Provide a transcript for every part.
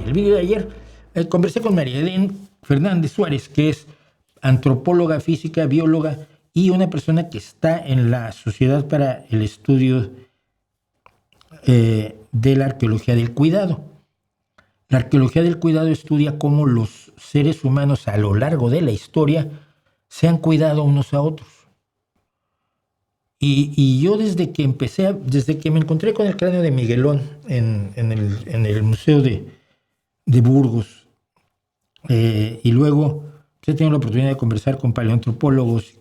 El vídeo de ayer conversé con María Edén Fernández Suárez, que es antropóloga física, bióloga y una persona que está en la Sociedad para el Estudio de la Arqueología del Cuidado. La arqueología del cuidado estudia cómo los seres humanos a lo largo de la historia se han cuidado unos a otros. Y yo desde que me encontré con el cráneo de Miguelón en el Museo de Burgos, y luego he tenido la oportunidad de conversar con paleoantropólogos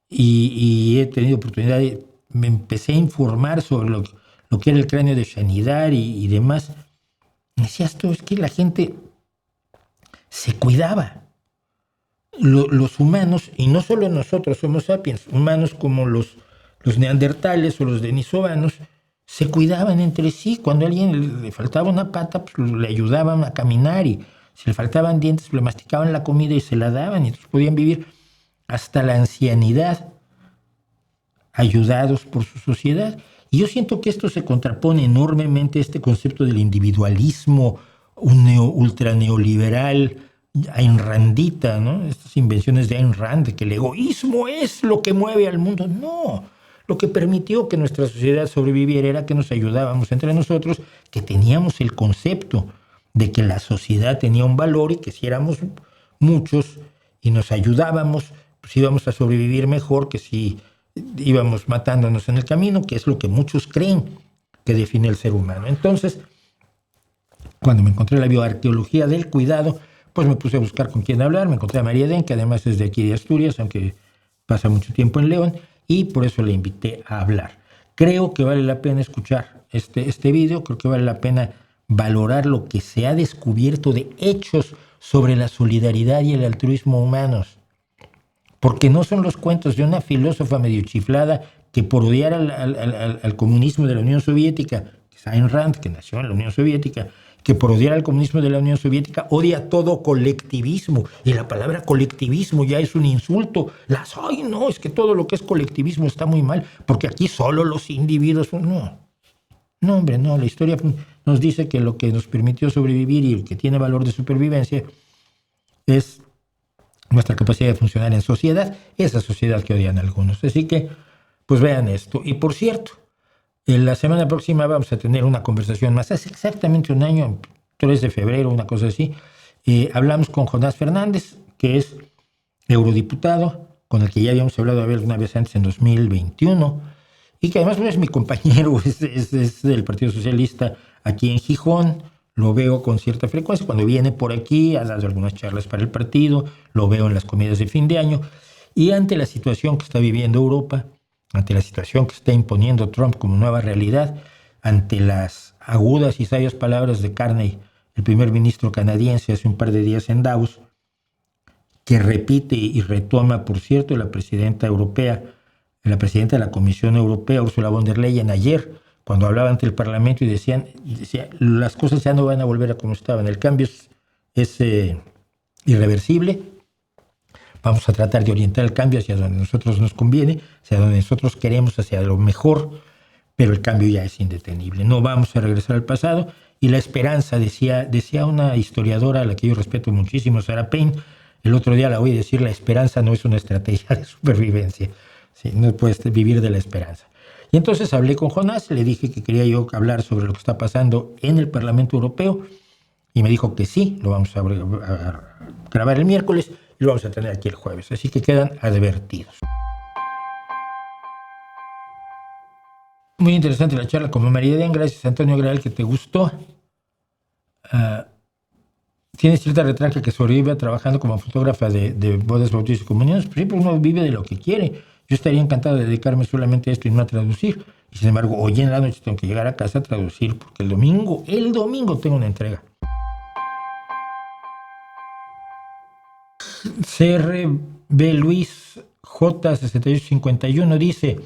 y he tenido oportunidad me empecé a informar sobre lo que era el cráneo de Shanidar y demás. Me decías tú, es que la gente se cuidaba. Los humanos, y no solo nosotros Homo sapiens, humanos como los neandertales o los denisovanos, se cuidaban entre sí. Cuando a alguien le faltaba una pata, pues le ayudaban a caminar, y si le faltaban dientes, le masticaban la comida y se la daban, y entonces podían vivir hasta la ancianidad ayudados por su sociedad. Y yo siento que esto se contrapone enormemente a este concepto del individualismo ultra neoliberal, Ayn-Randita, ¿no? Estas invenciones de Ayn Rand, de que el egoísmo es lo que mueve al mundo. No, lo que permitió que nuestra sociedad sobreviviera era que nos ayudábamos entre nosotros, que teníamos el concepto de que la sociedad tenía un valor y que si éramos muchos y nos ayudábamos, pues íbamos a sobrevivir mejor que si íbamos matándonos en el camino, que es lo que muchos creen que define el ser humano. Entonces, cuando me encontré la bioarqueología del cuidado, pues me puse a buscar con quién hablar. Me encontré a María Edén, que además es de aquí de Asturias, aunque pasa mucho tiempo en León, y por eso le invité a hablar. Creo que vale la pena escuchar este video, creo que vale la pena valorar lo que se ha descubierto de hechos sobre la solidaridad y el altruismo humanos. Porque no son los cuentos de una filósofa medio chiflada que por odiar al comunismo de la Unión Soviética, que es Ayn Rand, que nació en la Unión Soviética, que por odiar al comunismo de la Unión Soviética odia todo colectivismo. Y la palabra colectivismo ya es un insulto. ¡Ay, no! Es que todo lo que es colectivismo está muy mal, porque aquí solo los individuos... No, hombre, no. La historia nos dice que lo que nos permitió sobrevivir y lo que tiene valor de supervivencia es nuestra capacidad de funcionar en sociedad, esa sociedad que odian algunos. Así que, pues vean esto. Y por cierto, la semana próxima vamos a tener una conversación más. Hace exactamente un año, 3 de febrero, una cosa así, hablamos con Jonás Fernández, que es eurodiputado, con el que ya habíamos hablado alguna vez antes en 2021, y que además es mi compañero, es del Partido Socialista aquí en Gijón. Lo veo con cierta frecuencia. Cuando viene por aquí, ha dado algunas charlas para el partido, lo veo en las comidas de fin de año. Y ante la situación que está viviendo Europa, ante la situación que está imponiendo Trump como nueva realidad, ante las agudas y sabias palabras de Carney, el primer ministro canadiense, hace un par de días en Davos, que repite y retoma, por cierto, la presidenta de la Comisión Europea, Ursula von der Leyen, ayer, cuando hablaba ante el Parlamento y decía, las cosas ya no van a volver a como estaban, el cambio es irreversible, vamos a tratar de orientar el cambio hacia donde nosotros nos conviene, hacia donde nosotros queremos, hacia lo mejor, pero el cambio ya es indetenible, no vamos a regresar al pasado. Y la esperanza, decía una historiadora a la que yo respeto muchísimo, Sarah Payne, el otro día la oí decir, la esperanza no es una estrategia de supervivencia, ¿sí? No puedes vivir de la esperanza. Y entonces hablé con Jonás, le dije que quería yo hablar sobre lo que está pasando en el Parlamento Europeo, y me dijo que sí, lo vamos a grabar el miércoles y lo vamos a tener aquí el jueves. Así que quedan advertidos. Muy interesante la charla con María Edén. Gracias, Antonio Grael, que te gustó. Tienes cierta retranca que sobrevive trabajando como fotógrafa de bodas, bautizos y comuniones. Pues siempre uno vive de lo que quiere. Yo estaría encantado de dedicarme solamente a esto y no a traducir. Y sin embargo, hoy en la noche tengo que llegar a casa a traducir porque el domingo tengo una entrega. CRB Luis J6851 dice,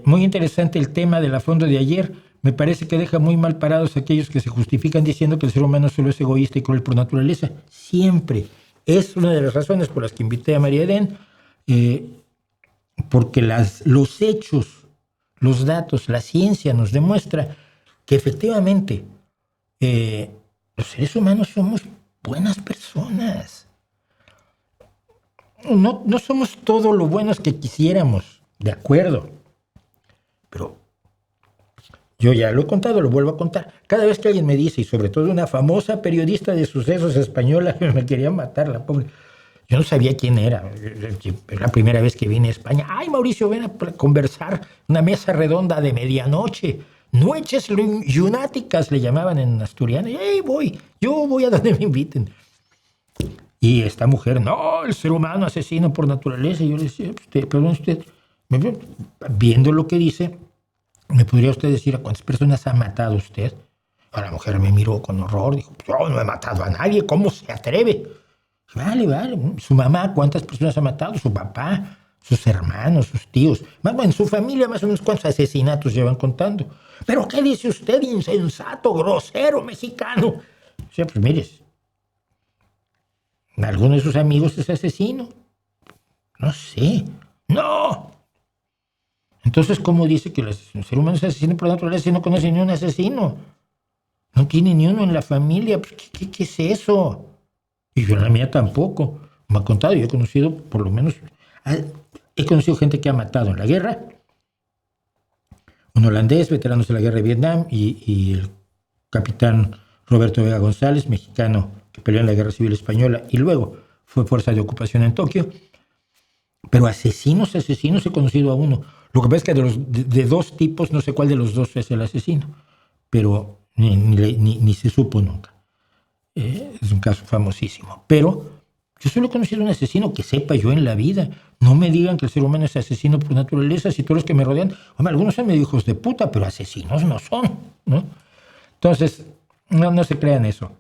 muy interesante el tema de la fondo de ayer. Me parece que deja muy mal parados a aquellos que se justifican diciendo que el ser humano solo es egoísta y cruel por naturaleza. Siempre. Es una de las razones por las que invité a María Edén, porque los hechos, los datos, la ciencia nos demuestra que efectivamente Los seres humanos somos buenas personas. No somos todo lo buenos que quisiéramos, de acuerdo. Pero yo ya lo he contado, lo vuelvo a contar. Cada vez que alguien me dice, y sobre todo una famosa periodista de sucesos española, que me quería matar, la pobre. Yo no sabía quién era. Es la primera vez que vine a España. Ay, Mauricio, ven a conversar. Una mesa redonda de medianoche. Noches lunáticas le llamaban en asturiano. Y ahí voy. Yo voy a donde me inviten. Y esta mujer, no, el ser humano asesino por naturaleza. Y yo le decía, perdón usted, viendo lo que dice, ¿me podría usted decir a cuántas personas ha matado usted? A la mujer me miró con horror. Dijo, yo no he matado a nadie. ¿Cómo se atreve? Vale. Su mamá, ¿cuántas personas ha matado? Su papá, sus hermanos, sus tíos. Más bueno, en su familia más o menos cuántos asesinatos llevan contando. ¿Pero qué dice usted, insensato, grosero, mexicano? O sea, pues mire, ¿alguno de sus amigos es asesino? No sé. ¡No! Entonces, ¿cómo dice que el ser humano es asesino por naturaleza si no conoce ni un asesino? No tiene ni uno en la familia. Pues, ¿qué es eso? Y yo en la mía tampoco. Me ha contado, yo he conocido, por lo menos, he conocido gente que ha matado en la guerra. Un holandés, veteranos de la guerra de Vietnam, y el capitán Roberto Vega González, mexicano, que peleó en la guerra civil española y luego fue fuerza de ocupación en Tokio. Pero asesinos he conocido a uno. Lo que pasa es que de dos tipos, no sé cuál de los dos es el asesino, pero ni se supo nunca. Es un caso famosísimo. Pero yo solo he conocido un asesino que sepa yo en la vida. No me digan que el ser humano es asesino por naturaleza. Si todos los que me rodean, hombre, algunos son medio hijos de puta, pero asesinos no son, ¿no? Entonces, no se crean eso.